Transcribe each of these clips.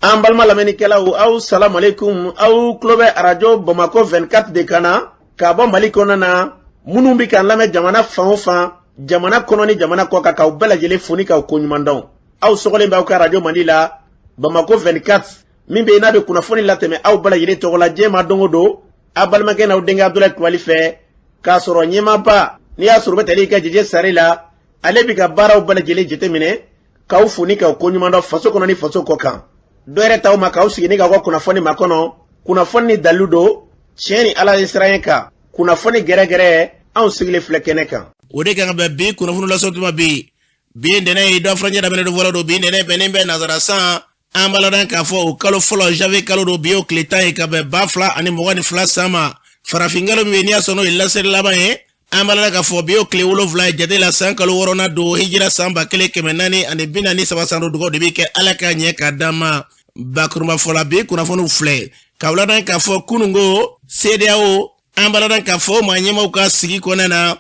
An balma lamɛnnikɛlaw aw salam aleikum aw tulo bɛ arajo Bamako 24 de kana ka bɔ Mali kɔnɔ na minnu bi kan lamɛn jamana fan o fan jamana kɔnɔ ni jamana kɔ kan k'aw bɛɛ lajɛlen foni k'aw koɲuman dɔn aw sɔgɔlen b'aw ka arajo Mali la Bamako 24 min bɛ n'a bɛ kunnafoni latɛmɛ aw bɛɛ lajɛlen tɔgɔ la diɲɛ ma don o don a balimakɛ n'aw denkɛ Abdulaye Kulibali fɛ k'a sɔrɔ ɲɛmaaba n'i y'a sɔrɔ bɛ tali ka jɛjɛ sari la ale bi ka baaraw bɛɛ lajɛlen jateminɛ k'aw foni k'aw koɲuman dɔn faso kɔnɔ ni faso kɔ kan dɔɛrɛ taw ma k'aw sigi ni k'aw ka kunnafoni ma kɔnɔ kunnafoni ni dalilu don tiɲɛ ni ala ye siran kan kunnafoni gɛrɛgɛrɛ anw sigilen filɛ kɛnɛ kan o de kan ka bɛn bi kunnafoni lasɔtuma bi ntɛnɛ ye dɔ furancɛ daminɛ don fɔlɔ don bi ntɛnɛ bɛnnen bɛ nazara san an baladan k'a fɔ o kalo fɔlɔ janvier kalo don bi o tile 10 ye ka bɛn 2022 san ma farafin kalo min bɛ n'i y'a sɔrɔ n'o ye laseli laban ye an baladan k'a fɔ bi o tile 7 ye jate la san kalo 6nan don hijira san 1443 san dugawu de bɛ kɛ ala ka ɲɛ k'a d'an ma bakurunba fɔla bi kunnafoniw filɛ ka wuladan k'a fɔ kunungo CEDEAO an baladan k'a fɔ maa ɲɛmaw ka sigi kɔnɔna na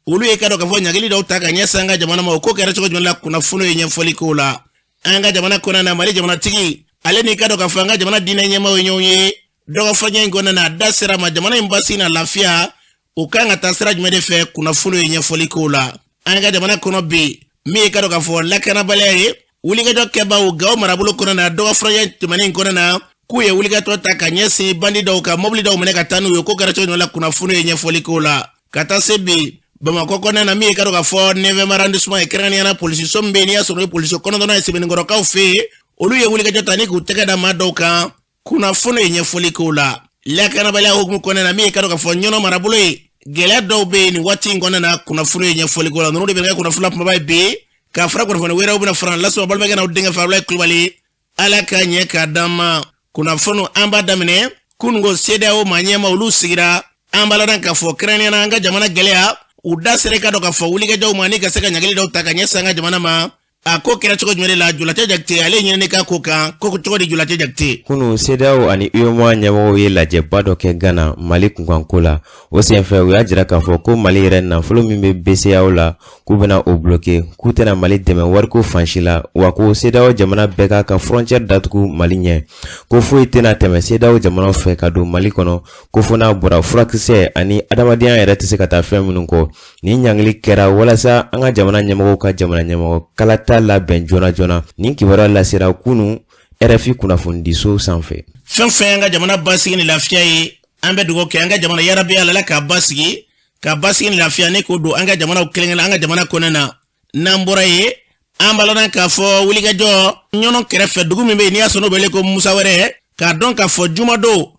olu ye ka dɔn k'a fɔ ɲagili dɔw ta ka ɲɛsin an ka jamana ma o ko kɛra cogo jumɛn la kunnafoniw ye ɲɛfɔli k'o la an ka jamana kɔnɔna na Mali jamanatigi ale ni ka dɔn k'a fɔ an ka jamana diinɛ ɲɛmaw ye ɲɔgɔn ye dɔ ka fɔɲɛ in kɔnɔna na da sera ma jamana in basi na lafiya o kan ka taa sira jumɛn de fɛ kunnafoniw ye ɲɛfɔli k'o la an ka jamana kɔnɔ bi min ye ka dɔn k'a fɔ lakanabaliya ye wulikajɔ kɛbaaw Gawo marabolo kɔnɔ na dɔ ka fɔɲɛ tɛmɛnen in kɔnɔ na k'u ye wulikajɔ ta ka ɲɛsin bandi dɔw ka mobili dɔw minɛ ka taa n'u ye ko kɛra cogo jumɛn la kunnafoniw ye ɲɛfɔli k'o la ka taa se bi Bamako kɔnɔna na min ye ka dɔn k'a fɔ 9e arrondissement ye kɛrɛnkɛrɛnnenya polisiso min bɛ yen n'i y'a sɔrɔ ni polisiso kɔnɔntɔnnan ye Sɛbɛnnikɔrɔkaw fɛ yen olu ye wulikajɔ ta ni k'u tɛgɛ da maa dɔw kan kunnafoni ye ɲɛfɔli k'o la lakanabaliya hukumu kɔnɔna na min ye ka dɔn k'a fɔ ɲɔnɔ marabolo ye gɛlɛya dɔw bɛ yen nin waati in kɔnɔna na kunnafoni ye ɲɛfɔli k'o la ninnu de bɛ kɛ kunnafoni kumaba ye bi k'a fara kunnafoni wɛrɛw bɛna fara lasɔrɔ balimakɛ n'aw denkɛ fɛ Abdulaye Kulibali ala ka ɲɛ k'a d'an ma kunnafoni an b'a daminɛ kunungo CEDEAO maa ɲɛma olu sigira an b'a ladan k'a fɔ kɛrɛnkɛrɛnnenya an ka jamana gɛlɛya u da sera ka dɔn k'a fɔ wulikajɔw ma ni ka se ka ɲagili dɔw ta ka ɲɛsin an ka jamana ma a ko kɛra cogo jumɛn de la Julatɛ Jakite ale ɲinini ka ko kan ko cogo di Julatɛ Jakite kunu CEDEAO ani UEMOA ɲɛmɔgɔw ye lajɛba dɔ kɛ Ghana Mali kunkanko la o senfɛ u y'a jira k'a fɔ ko Mali yɛrɛ nafolo min bɛ BCEAO la k'u bɛna o bloquer k'u tɛna Mali dɛmɛ wariko fansi la wa ko CEDEAO jamana bɛɛ k'a ka frontière datugu Mali ɲɛ ko foyi tɛna tɛmɛ CEDEAO jamanaw fɛ ka don Mali kɔnɔ ko fo n'a bɔra furakisɛ ani adamadenya yɛrɛ tɛ se ka taa fɛn minnu kɔ ni ɲangili kɛra walasa an ka jamana ɲɛmɔgɔw ka jamana ɲɛmɔgɔ kalata labɛn joona joona nin kibaruya lasera kunu RFI kunnafonidiso sanfɛ fɛn an ka jamana basigi ni lafiya ye an bɛ dugawu kɛ an ka jamana yarabi ala ka basigi ni lafiya ne ko don an ka jamanaw kelen an ka jamana kɔnɔ na n'an bɔra ye an baladan k'a fɔ wulikajɔ ɲɔnɔ kɛrɛfɛ dugu min bɛ yen n'i y'a sɔrɔ n'o bɛ wele ko Musa wɛrɛ k'a dɔn k'a fɔ jumadon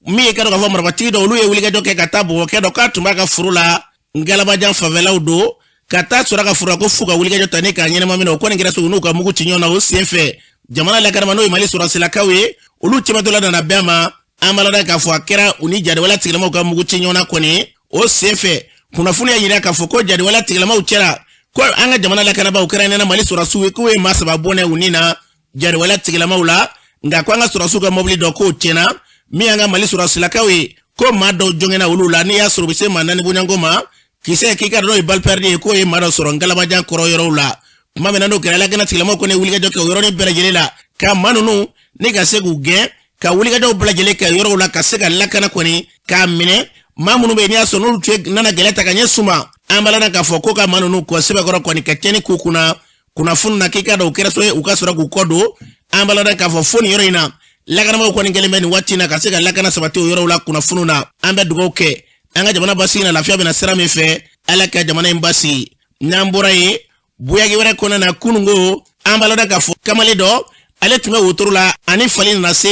min ye ka dɔn k'a fɔ marabatigi dɔ olu ye wulikajɔ kɛ ka taa bɔgɔkɛ dɔ k'a tun b'a ka furu la ngalabajan fanfɛlaw don ka taa sɔrɔ ka furu ko fo ka wulikajɔ ta ne k'a ɲɛnama minɛ o kɔni kɛra sogo n'u ka mugu ci ɲɔgɔn na o senfɛ jamana lakarama n'o ye Mali sɔrɔsilakaw ye olu cɛmatɔla nana bɛn ma an b'a ladan k'a fɔ a kɛra u ni jadiwala tigilamaw ka mugu ci ɲɔgɔn na kɔni o senfɛ kunnafoni y'a yira k'a fɔ ko jadiwala tigilamaw cɛla ko an ka jamana lakanabaaw kɛrɛnkɛrɛnnenya Mali sɔrɔsiw ye k'u ye maa saba bɔnɛ u ni na jadiwala tigilamaw la nka ko an ka sɔrɔsiw ka mobili dɔ k'o tiɲɛna min an ka Mali sɔrɔsilakaw ye ko maa dɔw jɔngɛna olu la n'i y'a sɔrɔ u bɛ se maa 4 bɔɲanko ma kisɛ k'i ka dɔn ye balperdi ye k'o ye maa dɔ sɔrɔ ngalabajan kɔrɔ yɔrɔw la kuma min na n'o kɛra lakana tigilamaw kɔni wulikajɔ kɛ o yɔrɔnin bɛɛ lajɛlen la ka maa ninnu ni ka se k'u gɛn ka wulikajɔw bɛɛ lajɛlen kɛ yɔrɔw la ka se ka lakana kɔni k'a minɛ maa minnu bɛ yen n'i y'a sɔrɔ n'olu tun nana gɛlɛya ta ka ɲɛ suma an b'a ladan k'a fɔ ko ka maa ninnu kɔ sɛbɛkɔrɔ kɔni ka tiɲɛni k'u kunna kunnafoni na k'i ka dɔn o kɛra so ye u ka sɔrɔ k'u kɔ don an b'a ladan k'a fɔ fo nin yɔrɔ in na lakanabaaw kɔni kɛlen bɛ nin waati in na ka se ka lakana sabati o yɔrɔw la kunnafoniw na an bɛ dugawu kɛ an ka jamana basigi na lafiya bɛna sira min fɛ ala ka jamana in basigi n'an bɔra ye buyagi wɛrɛ kɔnɔna na kunungo an b'a ladan k'a fɔ kamalen dɔ ale tun bɛ wotoro la ani fali nana se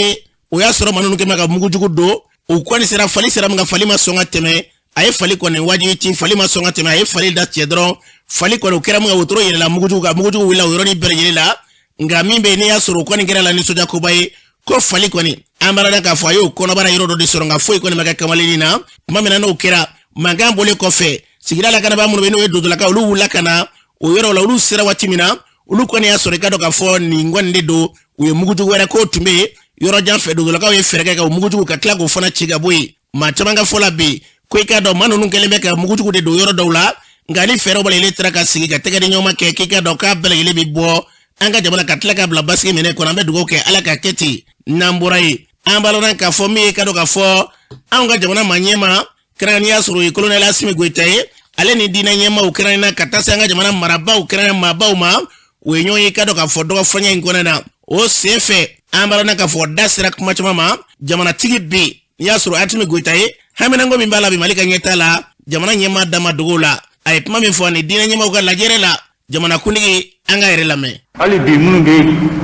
o y'a sɔrɔ maa ninnu kɛlen bɛ ka mugujugu don o kɔni sera fali sera min ka fali ma sɔn ka tɛmɛ a ye fali kɔni wajibi ci fali ma sɔn ka tɛmɛ a ye fali da cɛ dɔrɔn fali kɔni o kɛra min ka wotoro yɛlɛla mugujugu ka mugujugu wulila o yɔrɔnin bɛɛ lajɛlen la nka min bɛ yen n'i y'a sɔrɔ o kɔni kɛra la nisɔndiyakoba ye ko fali kɔni an b'a ladan k'a fɔ a y'o kɔnɔbara yɔrɔ dɔ de sɔrɔ nka foyi kɔni ma kɛ kamalennin na tuma min na n'o kɛra mankan bɔlen kɔfɛ sigida lakanabaa minnu bɛ yen n'o ye dodolakaw olu wulila ka na o yɔrɔ la olu sera waati min na olu kɔni y'a sɔrɔ i ka dɔn k'a fɔ nin kɔni de don u ye mugujugu wɛrɛ k'o tun bɛ yen yɔrɔ jan fɛ dodolakaw ye fɛɛrɛ kɛ ka o mugujugu ka tila k'o fana ci ka bɔ yen maa caman ka fɔ la bi ko i ka dɔn maa ninnu kɛlen bɛ ka mugujugu de don yɔrɔ dɔw la nka ni fɛɛrɛw b'a la ile tara ka sigi ka tɛgɛ di ɲɔgɔn ma kɛ k'i ka dɔn k'a bɛɛ lajɛlen bɛ bɔ an ka jamana ka tila ka bila basigi minɛ kɔnɔ an bɛ dugawu kɛ ala ka kɛ ten n'an bɔra ye an balona k'a fɔ min ye ka dɔn k'a fɔ anw ka jamana ma ɲɛma kɛrɛnkɛrɛnnen y'a sɔrɔ o ye kolonɛli Asimi Goyita ye ale ni diinɛ ɲɛmaaw kɛrɛnkɛrɛnnen ka taa se an ka jamana marabaw kɛrɛnkɛrɛnnen maabaw ma o ye ɲɔgɔn ye ka dɔn k'a fɔ dɔgɔfɔɲɛ in kɔnɔ na o sen fɛ an balona k'a fɔ da sera kuma caman ma jamanatigi bɛ y'a sɔrɔ Asimi Goyita ye haminanko min b'a la bi Mali ka ɲɛtaa la jamana ɲɛmaa dama dogow la a ye kuma min fɔ ani diinɛ ɲɛmaaw ka lajɛrɛ la jamanakuntigi an ka yɛrɛ lamɛn hali bi minnu bɛ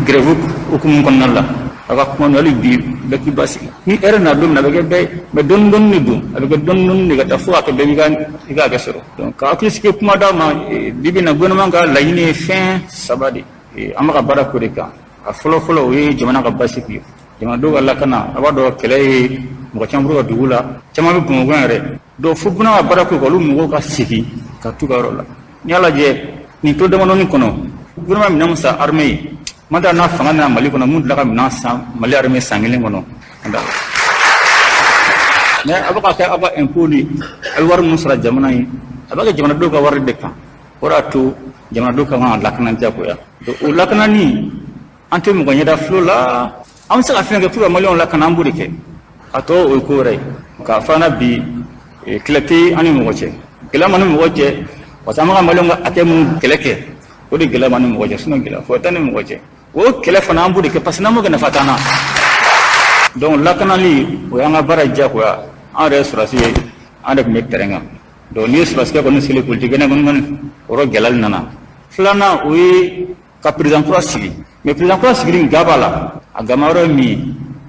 grève hukumu kɔnɔna la a ka kuma hali bi bɛɛ k'i basigi ni heure na don min na a bɛ kɛ bɛɛ ye mais dɔɔni dɔɔni de don a bɛ kɛ dɔɔni dɔɔni de ka taa fo ka kɛ bɛɛ i ka hakɛ sɔrɔ donc ka hakili sigi kuma d'a ma bi bi in na gouvernement ka laɲini ye fɛn saba de an bɛ ka baara k'o de kan a fɔlɔ fɔlɔ o ye jamana ka basigi ye jamanadenw ka lakana a b'a dɔn kɛlɛ ye mɔgɔ caman bolo ka dugu la caman bɛ Bamakɔ yan yɛrɛ donc fo buna ka baara k'o kan olu mɔgɔw ka segin ka t'u ka yɔrɔ la n'i y'a lajɛ nin tɔ damadɔni kɔnɔ gouvernement minɛn min san armée ye man taa n'a fanga nana Mali kɔnɔ mun tila ka minɛn san Mali armée san kelen kɔnɔ mais a bɛ ka kɛ aw ka impôt de a bɛ wari min sara jamana ye a bɛ kɛ jamanadenw ka wari de kan o de y'a to jamanadenw ka kan ka lakana diyagoya donc o lakanani an tɛ mɔgɔ ɲɛda filɛ la an bɛ se ka fɛn kɛ pour que maliyɛnw lakana an b'o de kɛ a tɔ o ye ko wɛrɛ ye k'a fɔ an na bi kɛlɛ tɛ an ni mɔgɔ cɛ gɛlɛya ma ni mɔgɔ cɛ parce que an bɛ ka maliyɛnw ka hakɛ mun kɛlɛ kɛ o de gɛlɛya ma ni mɔgɔ cɛ sinon gɛlɛya foyi tɛ ni mɔgɔ cɛ o kɛlɛ fana an b'o de kɛ parce que n'an m'o kɛ nafa t'an na donc lakanali o y'an ka baara diyagoya an yɛrɛ ye sɔrɔdasi ye an de tun bɛ terrain kan donc n'i ye sɔrɔdasikɛ kɔni sigi politique kɛnɛ kɔni o yɔrɔ gɛlɛyali nana filanan o ye ka président kura sigi mais président kura sigili min ga b'a la a gama yɔrɔ ye min ye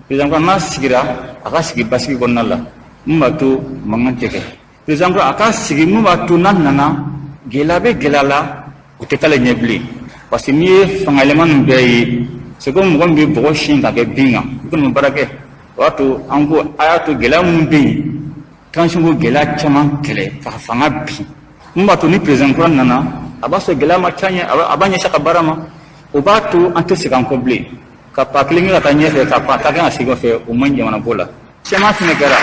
président kura n'a sigira a ka sigi basigi kɔnɔna la mun b'a to mankan tɛ kɛ président kura a ka sigi mun b'a to n'a nana gɛlɛya bɛ gɛlɛya la o tɛ k'ale ɲɛ bilen parce que n'i ye fanga yɛlɛma ninnu bɛɛ ye c'est comme mɔgɔ min bɛ bɔgɔ sin ka kɛ bin kan i kɔni bɛ baara kɛ o y'a to an ko a y'a to gɛlɛya minnu bɛ yen transition ko gɛlɛya caman kɛlɛ ka fanga bin mun b'a to ni président kura nana a b'a sɔrɔ gɛlɛya ma ca ɲɛ a b'a ɲɛsin a ka baara ma o b'a to an tɛ segin an kɔ bilen ka pa kelen kɛ ka taa ɲɛfɛ ka pa ta kan ka segin kɔfɛ o man ɲi jamana ko la caman fɛnɛ kɛra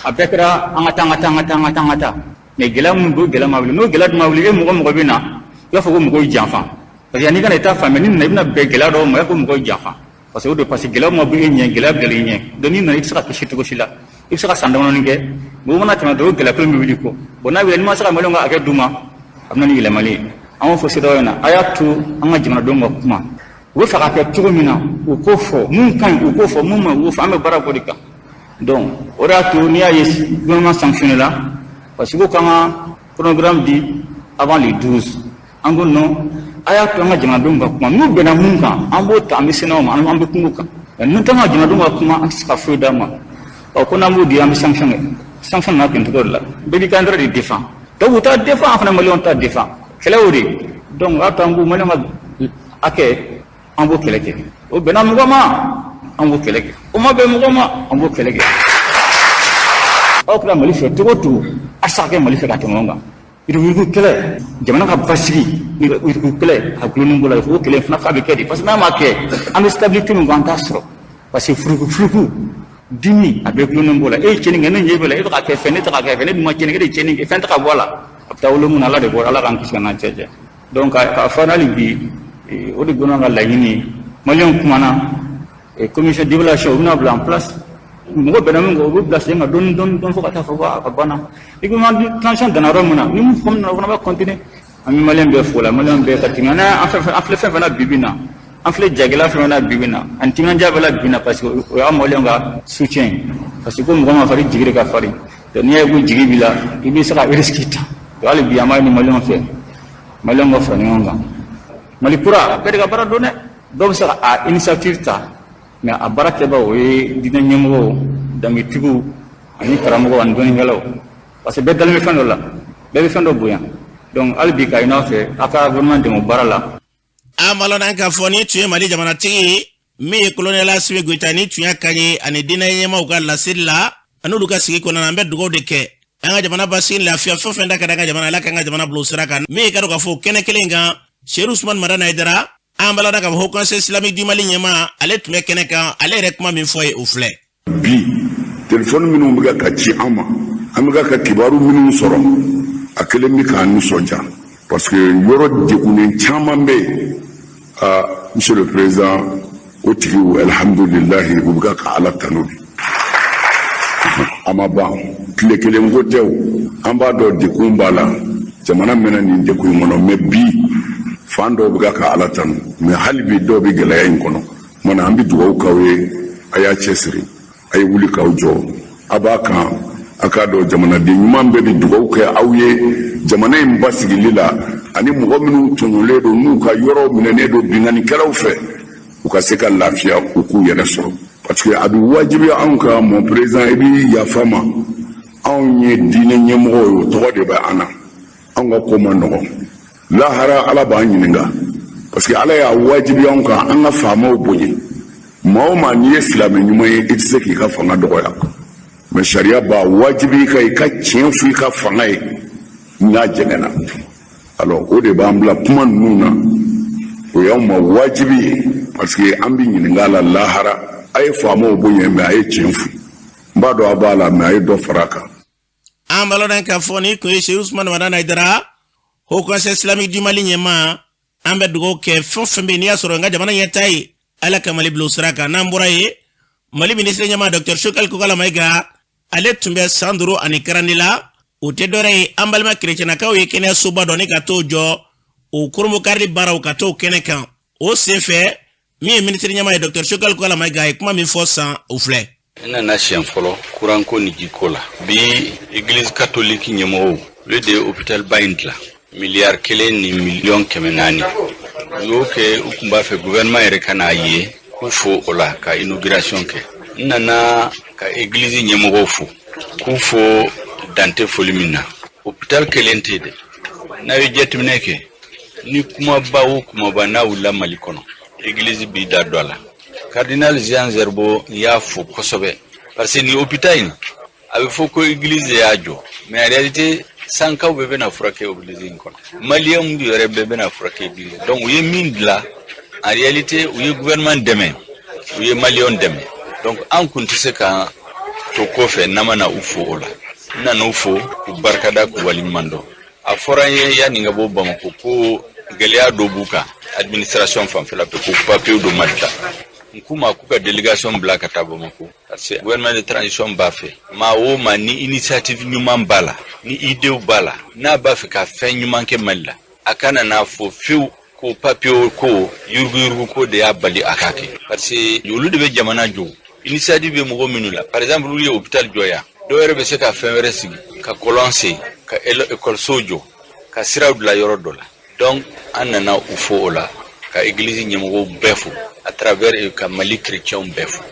a bɛɛ kɛra an ka taa mais gɛlɛya minnu don gɛlɛya ma wuli n'o gɛlɛya dun ma wuli e mɔgɔ bɛ na i b'a fɔ ko mɔgɔw janfa parce que n'i kana i ta faamuya ni nana i bɛna bɛn gɛlɛya dɔw ma i b'a fɔ ko mɔgɔw janfa parce que o de parce que gɛlɛya ma bɔ e ɲɛ gɛlɛya bilala i ɲɛ donc n'i nana i tɛ se ka kisi cogo si la i bɛ se ka san damadɔni kɛ mɔgɔw mana tɛmɛ dɔrɔn o gɛlɛya kelen bɛ wuli kɔ bon n'a wulila n'i ma se ka maliyɛnw ka hakɛ d'u ma a bɛ na ni yɛlɛmali ye an b'o fɔ CEDEAO ɲɛna a y'a to an ka jamanadenw ka kuma u bɛ fɛ ka kɛ cogo min na u k'o fɔ mun ka ɲi u k'o fɔ mun ma ɲi u k'o fɔ an bɛ baara k'o de kan donc o de y'a to n'i y'a ye gouvernement sanctionné la parce que ko k'an ka programme di avant les 12 an ko non a y'a to an ka jamanadenw ka kuma n'u bɛnna mun kan an b'o ta an bɛ sɛnɛw ma an bɛ kungo kan n'u t'an ka jamanadenw ka kuma an tɛ se ka foyi d'a ma ɔ ko n'an b'o di an bɛ sanction kɛ sanction nana ten cogo de la bɛɛ b'i ka intérêt de défend donc u t'a défend an fana maliyɛnw t'a défend kɛlɛ o de donc a to an b'o maliyɛnw ka hakɛ an b'o kɛlɛ kɛ o bɛnna mɔgɔ ma an b'o kɛlɛ kɛ o ma bɛn mɔgɔ ma an b'o kɛlɛ kɛ aw kɛra Mali fɛ cogo o cogo a tɛ se ka kɛ Mali fɛ ka tɛmɛ ɲɔgɔn kan yurugu kɛlɛ jamana ka basigi ni yurugu kɛlɛ a gulonnen b'o la o kɛlɛ fana f'a bɛ kɛ de parce que n'a ma kɛ an bɛ stabilité min kɔ an t'a sɔrɔ parce que furuku dimi a bɛ gulonnen b'o la e ye tiɲɛni kɛ ne ɲɛ b'o la e bɛ ka kɛ fɛn ne tɛ ka kɛ fɛn ne dun ma tiɲɛni kɛ e de ye tiɲɛni kɛ fɛn tɛ ka bɔ a la a bɛ taa wolo mun na Ala de bɔ Ala k'an kisi ka n'an cɛ jɛ donc k'a fɔ hali bi o de gouvernement ka laɲini ye maliyɛnw kumana commission d'évaluation o bɛna bila en place mɔgɔ bɛnna min kɔ o bɛ bila sen kan dɔɔni fo ka taa fɔ ko a banna i ko transition danna yɔrɔ min na ni mun fɔ min na o fana b'a continuer an bɛ maliyɛn bɛɛ fo la maliyɛn bɛɛ ka tɛmɛ an filɛ fɛn fɛn na bi bi in na an filɛ jagɛlɛya fɛn fɛn na bi bi in na ani timinandiya bɛ la bi in na parce que o y'a maliyɛnw ka soutien ye parce que ko mɔgɔ ma farin jigi de ka farin donc n'i y'a ye ko jigi b'i la i bɛ se ka risque ta donc hali bi an b'a ɲini maliyɛnw fɛ maliyɛnw ka fara ɲɔgɔn kan Mali kura bɛɛ de ka baara don dɛ dɔw bɛ se ka a initiative ta mais a baara kɛbaaw o ye diinɛ ɲɛmɔgɔw dangitigiw ani karamɔgɔw ani dɔnnikɛlaw parce que bɛɛ dalen bɛ fɛn dɔ la bɛɛ bɛ fɛn dɔ bonya donc hali bi ka ɲini aw fɛ a ka gouvernement dɛmɛ baara la. an b'a lɔn k'a fɔ ni tun ye Mali jamanatigi ye min ye kolonɛli Asimi Goyita ni tun y'a kan ye ani diinɛ ɲɛmaaw ka laseli la an'olu ka sigi kɔnɔna an bɛ dugawu de kɛ an ka jamana basigi lafiya fɛn fɛn da ka da an ka jamana Ala k'an ka jamana bila o sira kan min ye ka dɔn k'a fɔ kɛnɛ kelen kan Seydou Ousmane Madani Aidara an b'a lɔn k'a fɔ Haut Conseil Islamique du Mali ɲɛmaa ale tun bɛ kɛnɛ kan ale yɛrɛ kuma min fɔ ye o filɛ. bi téléphone minnu bɛ ka ci an ma an bɛ ka kibaru minnu sɔrɔ a kelen bɛ k'an nisɔndiya parce que yoro dekunen caman be monsieur le président o tigi alhamdulillah u bɛ ka ala tanu bi ama ban tile kelen ko tɛ an b'a dɔn dekun b'a la jamana mɛna nin dekun in kɔnɔ mais bi fan dɔw bɛ ka ala tanu mais hali bi dɔw bɛ gɛlɛya in kɔnɔ mana an bɛ dugawu k'aw ye a y'a cɛsiri a ye wuli k'aw jɔ a b'a kan a k'a dɔn jamanaden ɲuman bɛɛ bɛ dugawu kɛ aw ye jamana in basigili la ani mɔgɔ minnu tɔɲɔlen don n'u ka yɔrɔ minɛnen don bingannikɛlaw fɛ u ka se ka lafiya u k'u yɛrɛ sɔrɔ parce que a bɛ wajibi anw kan mon président i bɛ yafa ma anw ye diinɛ ɲɛmɔgɔw ye o tɔgɔ de bɛ an na anw ka ko ma nɔgɔn lahara ala b'an ɲininka parce que ala y'a wajibi anw kan an ka faamaw bonya maa o maa n'i ye silamɛ ɲuman ye i tɛ se k'i ka fanga dɔgɔya mais sariya b'a wajibi ka i ka tiɲɛ fɔ i ka fanga ye n'a jɛngɛnna alors o de b'an bila kuma ninnu na o y'anw ma wajibi ye parce que an bɛ ɲininka a la lahara a ye faamaw bonya mais a ye tiɲɛ fɔ n b'a dɔn a b'a la mais a ye dɔ fara a kan. an balodan ka fɔ ni kun ye Sheikh Usman Madana Haidara Haut Conseil Islamique du Mali ɲɛma an bɛ dugawu kɛ fɛn o fɛn bɛ n'i y'a sɔrɔ n ka jamana ɲɛtaa ye ala ka Mali bila o sira kan n'an bɔra ye Mali ministre ɲɛma Dr Shokal Kokala Mayiga ale tun bɛ san 5 ani 40 la o tɛ dɔwɛrɛ ye an balima kerecɛnakaw ye kɛnɛyasoba dɔ ni ka t'o jɔ o kurumukarili baaraw ka t'o kɛnɛ kan o senfɛ min ye ministre ɲɛma ye Dr Shokal Kokala Mayiga a ye kuma min fɔ san o filɛ. Ina na siɲɛ fɔlɔ kuranko ni jiko la bi église catholique ɲɛmɔgɔw olu de ye hôpital ba in dilan miliyari 1 ni miliyɔn 400 u y'o kɛ u tun b'a fɛ gouvernement yɛrɛ ka n'a ye k'u fo o la ka inauguration kɛ n nana ka église ɲɛmɔgɔw fo k'u fo dante foli min na hôpital kelen tɛ dɛ n'a ye jateminɛ kɛ ni kumaba o kumaba n'a wulila Mali kɔnɔ église b'i da don a la cardinal Jean Zerbo y'a fo kosɛbɛ parce que ni hôpital in a bɛ fɔ ko église y'a jɔ mais en réalité sankaw bɛɛ bɛna furakɛ église in kɔnɔ maliyɛnw yɛrɛ bɛɛ bɛna furakɛ église donc u ye min dilan en réalité u ye gouvernement dɛmɛ u ye maliyɛnw dɛmɛ donc an kun tɛ se ka to kɔfɛ n'an ma na u fo o la n nana u fo k'u barikada k'u waleɲuman dɔn a fɔra n ye yanni ka bɔ Bamako ko gɛlɛya dɔ b'u kan administration fanfɛla fɛ ko papier dɔ ma dilan nkuma k'u ka délégation bila ka taa Bamako parce que gouvernement de transition b'a fɛ maa o maa ni initiative ɲuman b'a la ni idéw b'a la n'a b'a fɛ ka fɛn ɲuman kɛ Mali la a kana n'a fɔ fiyewu ko papier ko yuruguyurugu ko de y'a bali a k'a kɛ parce que olu de bɛ jamana jɔ initiative bɛ mɔgɔ minnu la par exemple olu ye hôpital jɔ yan dɔw yɛrɛ bɛ se ka fɛn wɛrɛ sigi ka kɔlɔn sen ka école jɔ ka siraw bila yɔrɔ dɔ la donc an nana u fo o la ka église ɲɛmɔgɔw bɛɛ fo à travers ka Mali chrétien bɛɛ fo.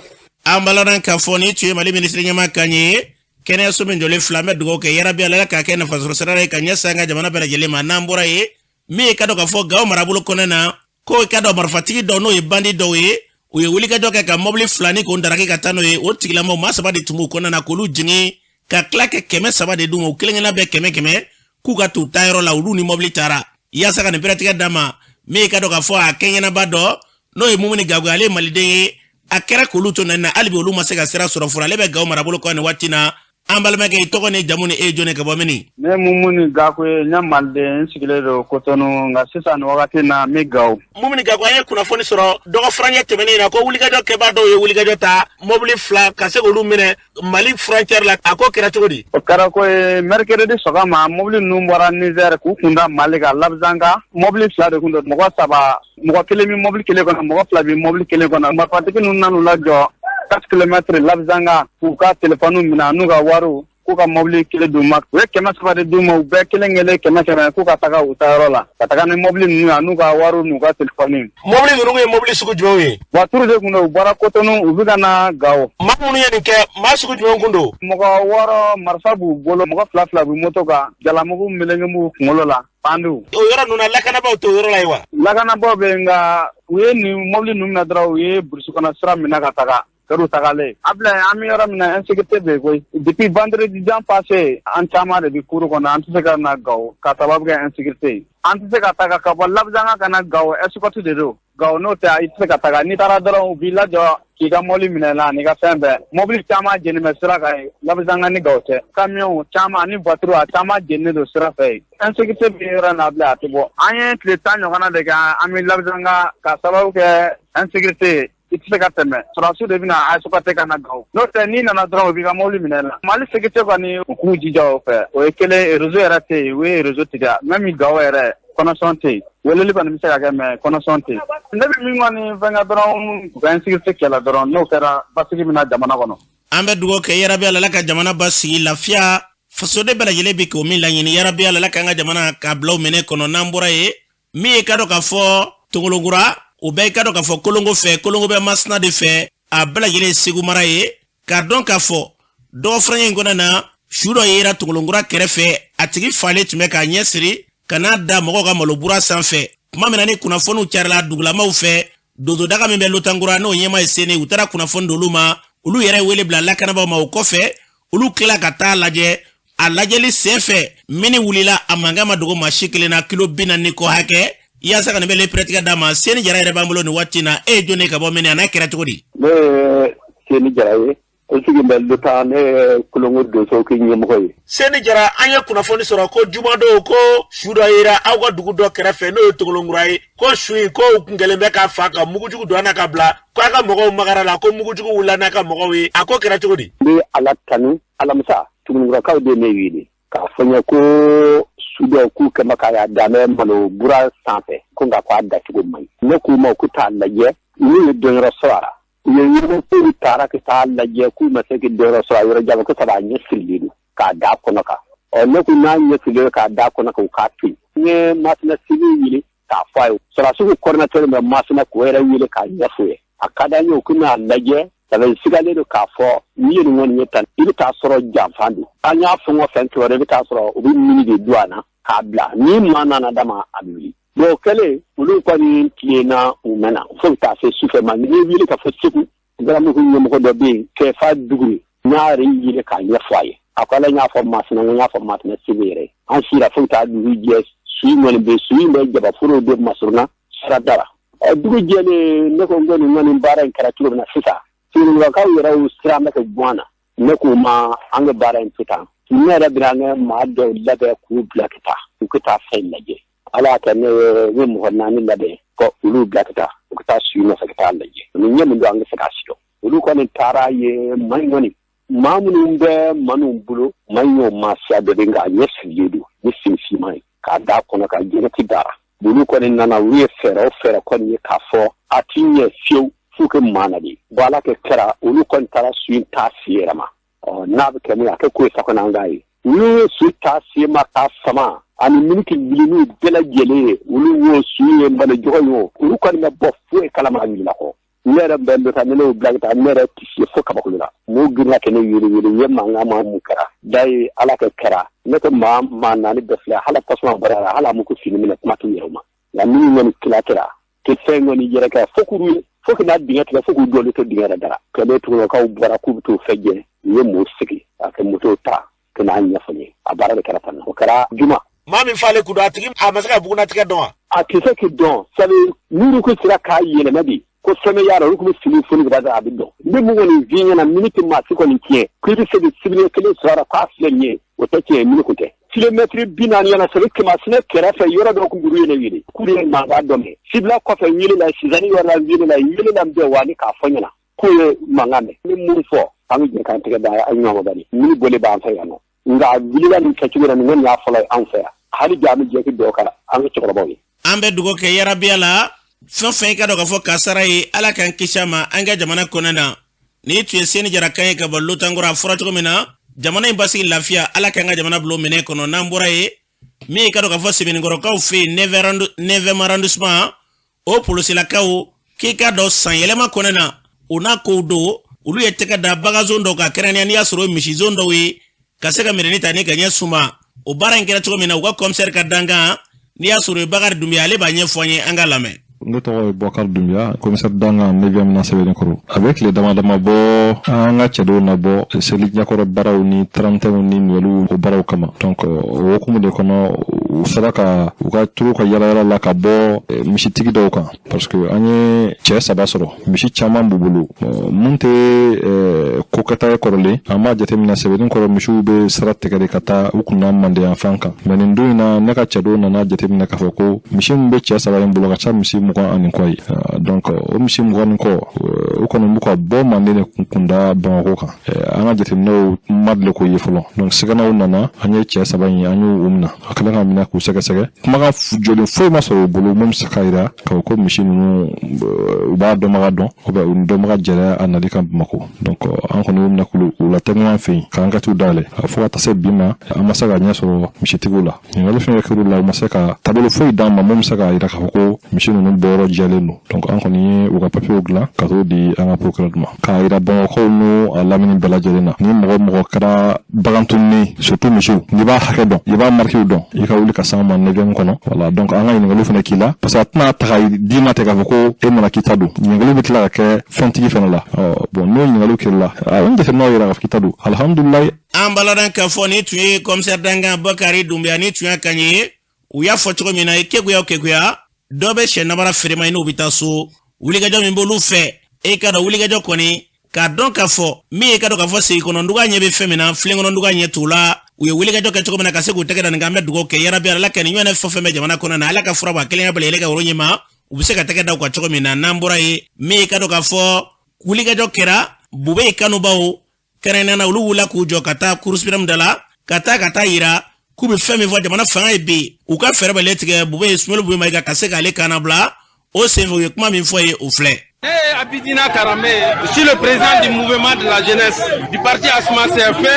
an balodan ka fɔ ni tun ye Mali ministre ɲɛma kan ye kɛnɛyaso min jɔlen fila bɛ dugawu kɛ yarabi ala k'a kɛ nafasɔrɔ sira ye ka ɲɛsin an ka jamana bɛɛ lajɛlen ma n'an bɔra ye min ye ka dɔn ka fɔ Gawo marabolo kɔnɔ na ko ka dɔn marifatigi dɔw n'o ye bandi dɔw ye u ye wulikajɔ kɛ ka mobili 2 ni k'o daraki ka taa n'o ye o tigilamɔgɔ maa 3 de tun b'u kɔnɔ na k'olu jigin ka tila kɛ 300 de dun o kelen-kelenna bɛɛ 100 k'u ka t'u taa yɔrɔ la olu ni mobili taara yaasa ka nin bɛrɛtigɛ d'a ma min ye ka dɔn ka fɔ a kɛɲɛnaba dɔ n'o ye Mumuni Gago ale ye maliden ye a kɛra k'olu to na hali bi olu ma se ka sira sɔrɔ fɔlɔ ale bɛ Gawo marabolo kɔnɔ nin waati na an balimakɛ i tɔgɔ ni jamu ni e jɔn ka bɔ mini. Ne Mumuni Gago ye n ye maliden n sigilen don Kotonu nka sisan nin wagati na n bɛ Gawo. Mumuni Gago an ye kunnafoni sɔrɔ dɔgɔ furancɛ tɛmɛnen na ko wulikajɔ kɛbaa dɔw ye wulikajɔ ta mobili 2 ka se k'olu minɛ Mali frontière la a ko kɛra cogo di. O kɛra ko ye mercredi sɔgɔma mobili ninnu bɔra Niger k'u kun da Mali kan Labzanga mobili 2 de kun don mɔgɔ 3 mɔgɔ 1 bɛ mobili 1 kɔnɔ mɔgɔ 2 bɛ mobili 1 kɔnɔ marifatigi ninnu nan'u lajɔ 4 kilomètres Labzanga k'u ka téléphone minɛ n'u ka wariw k'u ka mobili 1 d'u ma u ye 300 de d'u ma u bɛɛ kelen-kelen 100 k'u ka taga u taa yɔrɔ la ka taga ni mobili ninnu ye n'u ka wariw n'u ka téléphone. mobili ninnu ye mobili sugu jumɛnw ye. voiture de kun don u bɔra Kotonu u bɛ ka na Gawo. maa minnu ye nin kɛ maa sugu jumɛn kun don. mɔgɔ 6 marifa b'u bolo mɔgɔ 2 b'u moto kan jalamugu melenge b'u kunkolo la pandiw. o yɔrɔ ninnu na lakanabaw t'o yɔrɔ la ye wa. lakanabaw bɛ nka u ye nin mobili ninnu minɛ dɔrɔn u ye burusi kɔnɔ sira minɛ ka taga. Kɛr'u tagalen Ablaye an bɛ yɔrɔ min na insécurité bɛ yen koyi depuis vendredi jan passé an caman de bɛ cour kɔnɔ an tɛ se ka na Gawo ka sababu kɛ insécurité an tɛ se ka taga ka bɔ Labzanga ka na Gawo escorte de don Gawo n'o tɛ i tɛ se ka taga n'i taara dɔrɔn u b'i lajɔ k'i ka mobili minɛ la ani ka fɛn bɛɛ mobili caman jenimɛ sira kan ye Labzanga ni Gawo cɛ camion caman ani voiture a caman jeninen don sira fɛ ye insécurité bi yɔrɔ na bilen a tɛ bɔ an ye tile 10 ɲɔgɔnna de kɛ an bɛ Labzanga ka sababu kɛ insécurité i tɛ se ka tɛmɛ sɔrɔdasiw de bɛna ASOPATE ka na Gawo n'o tɛ n'i nana dɔrɔn u b'i ka mobili minɛ la Mali sécurité kɔni u k'u jija o fɛ o ye kelen réseau yɛrɛ tɛ yen u ye réseau tigɛ même Gawo yɛrɛ connexion tɛ yen weleli kɔni bɛ se ka kɛ mais connexion tɛ yen ne bɛ min kɔni fɛnkɛ dɔrɔn u ka insécurité kɛlɛ dɔrɔn n'o kɛra basigi bɛna jamana kɔnɔ an bɛ dugawu kɛ yarabi Ala ka jamana basigi lafiya fasoden bɛɛ lajɛlen bɛ k'o min laɲini yarabi Ala ka an ka jamana k'a bila o minɛ kɔnɔ n'an bɔra ye min ye ka dɔn k'a fɔ Tongolongura o bɛɛ ka dɔn k'a fɔ Kolongo fɛ Kolongo bɛ Masina de fɛ a bɛɛ lajɛlen ye Segu mara ye k'a dɔn k'a fɔ dɔgɔ faraɲɛ in kɔnɔ na su dɔ yera Tongolongura kɛrɛfɛ a tigi falen tun bɛ k'a ɲɛ siri ka n'a da mɔgɔw ka malobura sanfɛ kuma min na ni kunnafoniw carila dugulamaw fɛ dodo daga min bɛ Lotangura n'o ɲɛma ye sene u taara kunnafoni d'olu ma olu yɛrɛ wele bila lakanabaw ma o kɔfɛ olu tila ka taa lajɛ a lajɛli sen fɛ mini wulila a mankan ma dogo maa si kelen na kilo 40 kɔ hakɛ yaasa ka nin bɛ lepɛrɛtigɛ d'a ma Seni Jara yɛrɛ b'an bolo nin waati na e ye jɔnni ka bɔ mini a n'a kɛra cogo di ne ye Seni Jara ye o sigi bɛ Lota ne ye Kolongo donsow ka ɲɛmɔgɔ ye Seni Jara an ye kunnafoni sɔrɔ ko jumadon ko su dɔ yera aw ka dugu dɔ kɛrɛfɛ n'o ye Tongolongura ye ko su in ko u kun kelen bɛ k'a fa ka mugujugu don n'a ka bila ko a ka mɔgɔw magara la ko mugujugu wulila n'a ka mɔgɔw ye a ko kɛra cogo di n bɛ Ala tanu alamisa Tongolongurakaw de ne wele k'a fɔ n ye ko su dɔ k'u kɛmɛ k'a danbɛ malobura sanfɛ ko nka k'a dacogo man ɲi ne k'u ma k'u t'a lajɛ n'u ye dɔnyɔrɔ sɔrɔ a la u ye ɲɔgɔn k'u taara ka taa lajɛ k'u ma se ka dɔnyɔrɔ sɔrɔ a yɔrɔ jan ko sabu a ɲɛ fililen don k'a da kɔnɔ kan ne ko n'a ɲɛ fililen k'a da kɔnɔ kan u k'a to yen n ye Masina Sigi wele k'a fɔ a ye sɔrɔdasiw coordinateur bɛ Masina k'o yɛrɛ wele k'a ɲɛfɔ ye a ka d'an ye u k'u n'a lajɛ sabu sigalen don k'a fɔ n'i ye nin kɔni ye tan i bɛ taa sɔrɔ janfan don an y'a fɛn o fɛn kɛ wɛrɛ i bɛ taa sɔrɔ u bɛ mini de don a na k'a bila ni maa nana d'a ma a bɛ wuli o kɛlen olu kɔni tilenna u mɛnna fo ka taa se sufɛ ma ni ye wele ka fɔ Segu Garamugu ɲɛmɔgɔ dɔ bɛ yen Kɛfa Duguri n'a yɛrɛ y'i yele k'a ɲɛfɔ a ye a ko ala y'a fɔ Masina n y'a fɔ Masina Segu yɛrɛ an sira fo ka taa dugu jɛ su in kɔni bɛ su in bɛ jabaforow de masuruna sira dara dugu jɛlen ne ko n ko nin kɔni baara in kɛra cogo min na sisan Tongolongurakaw yɛrɛ y'u siran bɛ ka bɔ an na ne k'u ma an ka baara in to tan ne yɛrɛ bɛna an ka maa dɔw labɛn k'u bila ka taa u ka taa fɛn lajɛ ala y'a kɛ ne ye mɔgɔ 4 labɛn ko olu bila ka taa u ka taa su nɔfɛ ka taa lajɛ ni ɲɛ min don an ka se k'a sidɔn olu kɔni taara ye man kɔni maa minnu bɛ man'u bolo man y'o maasiya dɔ bɛ nka ɲɛ fililen don ni finfinman ye k'a d'a kɔnɔ ka jɛnɛti dara olu kɔni nana u ye fɛɛrɛ o fɛɛrɛ kɔni ye k'a fɔ a t'i ɲɛ fiyewu f'u ka maana de bon ala kɛ kɛra olu kɔni taara su in taa si yɛrɛ ma n'a bɛ kɛ min a kɛ ko ye sakɔnɔ an k'a ye n'u ye su taa si ma k'a sama ani miniti wuliniw bɛɛ lajɛlen ye olu y'o su ye malojɔgɔ ye o olu kɔni bɛ bɔ foyi kalama a wulila kɔ ne yɛrɛ bɛ n ta ne y'o bila ka taa ne yɛrɛ tisi fo kabakolo la n'o girinna kɛ ne wele n ye mankan ma mun kɛra da ye ala kɛ kɛra ne ko maa 4 bɛɛ filɛ hala tasuma bɔra la hala mu ko fini minɛ kuma t'u yɛrɛ ma nka minnu kɔni tila kɛra tɛ fɛn kɔni yɛrɛ kɛ fo k'u ye fo ka n'a dingɛ tigɛ fo k'u dɔɔnin to dingɛ yɛrɛ dara kɛlɛ Tongolongurakaw bɔra k'u bɛ t'o fɛ jɛ u ye mɔɔw sigi k'a kɛ moto ta ka n'a ɲɛfɔ n ye a baara de kɛra tan o kɛra juma maa min falen kun don a tigi a ma se ka bugunatigɛ dɔn wa a tɛ se k'i dɔn sabu n'olu ko sera k'a yɛlɛma de ko fɛn bɛ yára olu tun bɛ fini foni ka taa a bɛ dɔn ne mun kɔni fi ɲɛna miniti maa si kɔni tiɲɛ k'i bɛ se ka sibiri kelen sɔrɔ a la k'a filɛ nin ye o tɛ tiɲɛ miniti kun tɛ kilomɛtiri 40 yana sabu Kɛmɛsinɛ kɛrɛfɛ yɔrɔ dɔ tun buru ye ne wele k'u ye mankan dɔ mɛn sibila kɔfɛ wele la Sizani yɔrɔ la wele la bɛɛ wa ni k'a fɔ ɲɛna k'u ye mankan mɛn ne mun fɔ an bɛ jɛ k'an tɛgɛ da an ɲɔgɔn bani mini bɔlen b'an fɛ yan nɔ nka wulila nin kɛcogo la nin kɔni y'a fɔlɔ ye an fɛ yan hali bi an bɛ jɛ k'i dɔw kala an ka cɛkɔrɔbaw ye an bɛ dugawu kɛ yarabiya la fɛn fɛn i ka dɔn k'a fɔ kasara ye ala k'an kisi a ma an ka jamana kɔnɔ na ni tun ye Seni Jara kan ye ka bɔ Lotangura a fɔra cogo min na jamana in basigi lafiya ala k'an ka jamana bila o minɛ kɔnɔ n'an bɔra ye min i ka dɔn k'a fɔ Sebenikɔrɔkaw fɛ yen 9e arrondissement o polisilakaw k'i ka dɔn san yɛlɛma kɔnɔ na o n'a kow don olu ye tɛgɛ da bagan zone dɔw ka kɛrɛnkɛrɛnya n'i y'a sɔrɔ o ye misi zone dɔw ye ka se ka minɛni ta ni ka ɲɛ suma o baara in kɛra cogo min na u ka commissaire ka dankan n'i y'a sɔrɔ Bakari Dunbiya ale b'a ɲɛfɔ an ye an ka lamɛn. Ne tɔgɔ ye Bakari Dunbiya commissaire dankan 9e na Sebenikɔrɔ a bɛ tile dama dama bɔ an ka cɛdenw nabɔ seli ɲɛkɔrɔ baaraw ni 31 ni Noël o baaraw kama donc o hukumu de kɔnɔ u sera ka u ka turu ka yala la ka bɔ misitigi dɔw kan parce que an ye cɛ 3 sɔrɔ misi caman b'u bolo mun tɛ ko kɛta ye kɔrɔlen an b'a jateminɛ sɛbɛnni kɔrɔ misiw bɛ sira tigɛ ka taa u kunna mandenya fan kan mais nin don in na ne ka cɛ dɔw nana jateminɛ k'a fɔ ko misi min bɛ cɛ 3 in bolo ka ca misi 20 ani kɔ ye donc o misi 20 ni kɔ u kɔni b'u ka bɔ manden de kunda Bamakɔ kan an ka jateminɛw ma deli k'o ye fɔlɔ donc sɛgɛnnaw nana an ye cɛ 3 in an y'u minɛ a kɛlen ka minɛ k'u sɛgɛsɛgɛ kumakan jɔlen foyi ma sɔrɔ u bolo mun bɛ se ka yira k'a fɔ ko misi ninnu u b'a dɔnbaga dɔn ou bien u dɔnbaga jɛra a nali kan Bamakɔ donc an kɔni y'u minɛ k'u latɛ ɲɔgɔn fɛ yen k'an ka t'u dayɛlɛ fo ka taa se bi ma an ma se ka ɲɛ sɔrɔ misitigiw la ɲininkali fɛn kɛr'u la u ma se ka taabolo foyi d'an ma mun bɛ se ka yira k'a fɔ ko misi ninnu bɔyɔrɔ jɛlen don donc an kɔni ye u ka papiyew dilan ka t'o di an ka procureur ma k'a yira Bamakɔkaw n'u a lamini bɛɛ lajɛlen na ni mɔgɔ kɛra bagantunni surtout misiw n'i b'a hakɛ dɔn i b'a marquew dɔn i ka wuli ka s'an ma 9e kɔnɔ voilà donc an ka ɲininkaliw fana k'i la parce que a tɛna ta ka d'i ma ten k'a fɔ ko e mana k'i ta don ɲininkaliw bɛ tila ka kɛ fɛntigi fana la bon n'o ɲininkaliw kɛra la an jateminɛw yira k'a fɔ k'i ta don alhamdulilayi an baladan k'a fɔ ni tun ye commissaire Dangan Bakari Dunbiya ni tun y'a kan ye u y'a fɔ cogo min na kekuya dɔ bɛ sɛ nabara feerema n'u bɛ taa so wulikajɔ min b'olu fɛ e ka dɔn wulikajɔ kɔni k'a dɔn k'a fɔ min ye ka dɔn k'a fɔ Segikɔnɔnduga ɲɛ bɛ fɛn min na Filenkɔnɔnduga ɲɛ t'u la u ye wulikajɔ kɛ cogo min na ka se k'u tɛgɛ da nin kan an bɛ dugawu kɛ yarabi Ala ka nin ɲɔgɔnna fɛn bɛ jamana kɔnɔ na Ala ka fura b'a kelen ka bala yɛlɛ ka woro ɲɛma u bɛ se ka tɛgɛ da u ka cogo min na n'an bɔra ye min ye ka dɔn k'a fɔ wulikajɔ kɛra Bube kanubaw kɛrɛnkɛrɛnnena olu wulila k'u jɔ ka taa Cour suprême da la ka taa yira k'u bɛ fɛn min fɔ jamana fanga ye bi u ka fɛɛrɛ bɛɛ tigɛ Bube Ismail Bube Mayiga ka se k'ale kan bila o senfɛ u ye kuma min fɔ ye o filɛ. Abidina Karame, je suis le président du mouvement de la jeunesse du parti Asma CFP.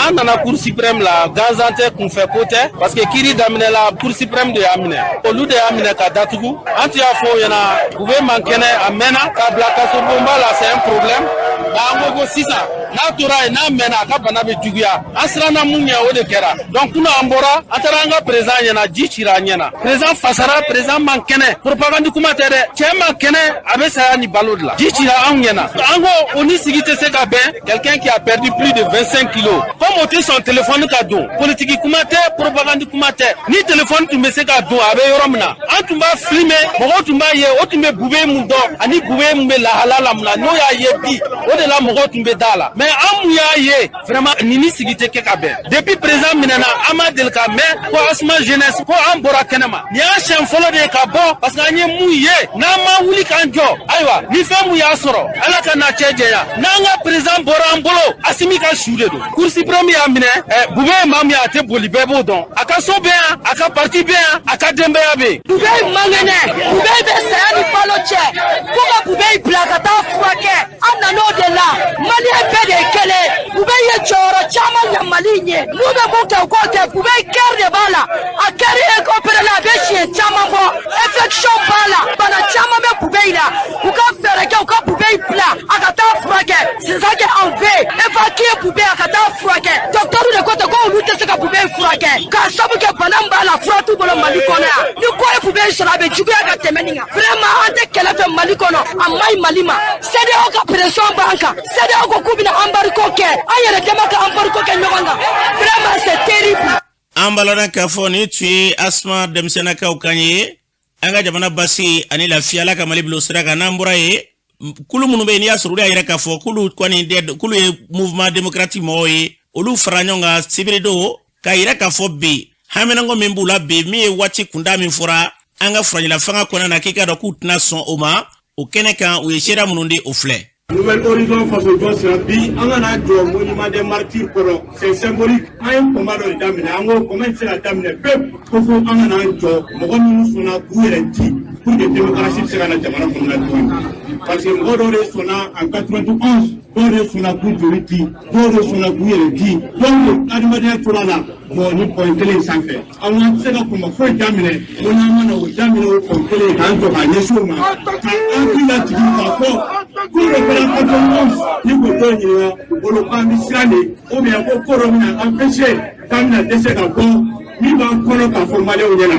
En dans la Cour suprême la Gazante qu'on fait côté parce que Kiri damine la Cour suprême de Amine. Au lieu de Amine Kadatugu, anti-afo yana pouvez manquer amena kabla kasomba là c'est un problème. Bango sisa na tora na mena kabana be tuguya. Asrana munya o de kera. Donc kuna ambora ataranga président yana jichira nyana. Président Fasara, président Mankene, propagande kuma tere. Chema Kene abesa ni balo de la. Jichira anyana. Ango oni sigite se ka ben quelqu'un qui a perdu plus de 25 kilos. Comme ôter son téléphone cadeau. Politique kuma te, propagande kuma te. Ni téléphone tu me se ka do abe yoromna. Antumba filmer, mogo tumba ye, otumbe bube mundo, ani bube mbe la halala mna. No ya ye bi. De la mogo tumbe dala mais amuya ye vraiment nini sigite ke kabe depuis présent minana amadel ka mais ko Asma jeunesse ko ambora kenema ni a chen folo de ka bon parce que anye muye na ma wuli kan jo aywa ni fe mu ya soro ala ka na cheje ya na nga président bora ambolo asimi ka shude do Cour suprême ya mine bube mam ya te boli bebo don aka so be aka parti be aka dembe ya be bube mangene bube be sayani palo che ko bube blakata fuake ana no de la mali pede kele bube ye choro chama ya malinye nube boke kote bube kerde bala akari e kopere la beshi chama bo infection bana chama me bube ila uka fere ke uka bube pla akata frake sizake enve évacuer bube akata frake docteur de kote ko lute se ka bube frake ka sabu ke bana mbala fratu bolo mali kona ni ko e bube sala be jugu ya ka temeninga vraiment ante kele fe mali kono amai malima sede o ka pression banka sede o ko kubina ambariko ke ayere demaka ambariko ke nyonga vraiment c'est terrible ambalana ka fɔ ni tun ye Asma denmisɛnnakaw kan ye an ka jamana basi ani lafiya la ka Mali bila sira kan n'an bɔra ye kulu minnu bɛ yen n'i y'a sɔrɔ olu y'a yɛrɛ k'a fɔ kulu ye mouvement démocratique mɔgɔw ye olu fara ɲɔgɔn kan sibiri don k'a yɛrɛ k'a fɔ bi haminanko min b'u la bi min ye waati kunda min fɔra an ka furancɛla fanga kɔnɔna na k'i ka dɔn k'u tɛna sɔn o ma o kɛnɛ kan u ye seereya minnu di o filɛ. Nouvelle horizon façon Johnson bi angana jo monument des martyrs koro c'est symbolique un combat de damine ango comment c'est damine peuple ko fo angana jo mogo ñu sona guerenti pour que démocratie sera la jamana comme la parce que mogo do sona en 91 do sona guerenti do sona guerenti donc adimadiya tulala bon ni point télé sans faire on sait que comme fo damine on a mana o damine o point télé kan to ha yesuma an bila tigi ka fo ko ni ko to ni bolo pa mi sirane o bien ko korona empêcher kamina dese ka ko ni ba kono ka fo male o nyela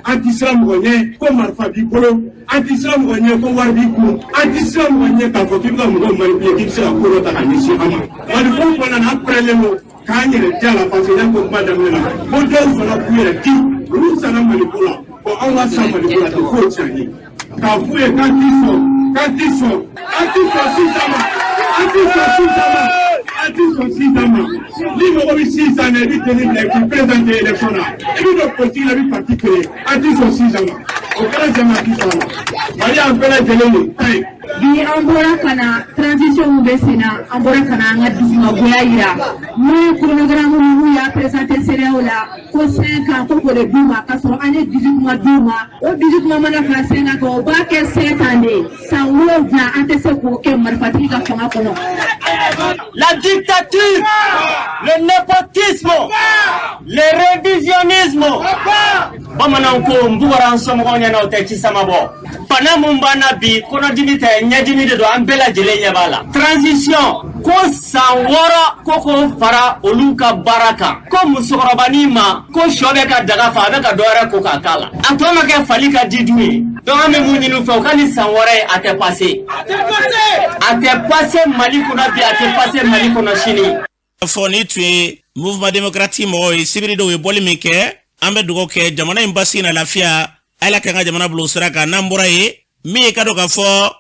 anti-islam gonye ko marfa bi bolo anti-islam gonye ko war bi ku anti-islam gonye ka fo ki ka mo mali bi ki sa ko ta ni si ama wali ko na après le mo k'an yɛrɛ diya la parce que n'an ko kuma daminɛ la ko dɔw fana k'u yɛrɛ di olu sanna Maliko la bon anw ka san Maliko la tɛ foyi tiɲɛ an ye k'a f'u ye k'an ti sɔn sisan ma an ti sɔn sisan ma ni mɔgɔ bɛ sisan na i bɛ tenir minɛ k'i présenter élection na i bɛ don politique la i bɛ parti créer an ti sɔn sisan ma o kɛra jama ti sɔn ma Mali y'an bɛɛ lajɛlen de ta ye. Bi an bɔra ka na transition bɛ sen na an bɔra ka na an ka dusumagoya yira n'o chronogramme minnu y'a présenté CEDEAO la ko 5 ans ko k'o de d'u ma k'a sɔrɔ an ye 18 mois d'u ma o 18 mois mana fara 5 ans kan o b'a kɛ 7 ans de san 7 an tɛ se k'o kɛ marifatigi ka fanga kɔnɔ. La dictature, le népotisme, le révisionnisme. Bamanan ko mbugara nsomɔgɔw ɲɛna o tɛ ci sama bɔ. Bana mun b'an bi kɔnɔdimi tɛ ɲɛdimi de don an bɛɛ lajɛlen ɲɛ b'a la. Transition ko san 6 ko k'o fara olu ka baara kan. Ko musokɔrɔbanin ma ko sɔ bɛ ka daga fa a bɛ ka dɔ wɛrɛ ko k'a k'a la. A tɔ ma kɛ fali ka di du ye. Donc an bɛ mun ɲini u fɛ u ka ni san 6 ye a tɛ passé. A tɛ passé Mali kɔnɔ bi a tɛ passé Mali kɔnɔ sini. Fɔ ni tun ye mouvement démocratique mɔgɔw ye sibiri dɔw ye bɔli min kɛ an bɛ dugawu kɛ jamana in basigi na lafiya ala kan ka jamana bila sira kan n'an bɔra ye min ye ka dɔn k'a fɔ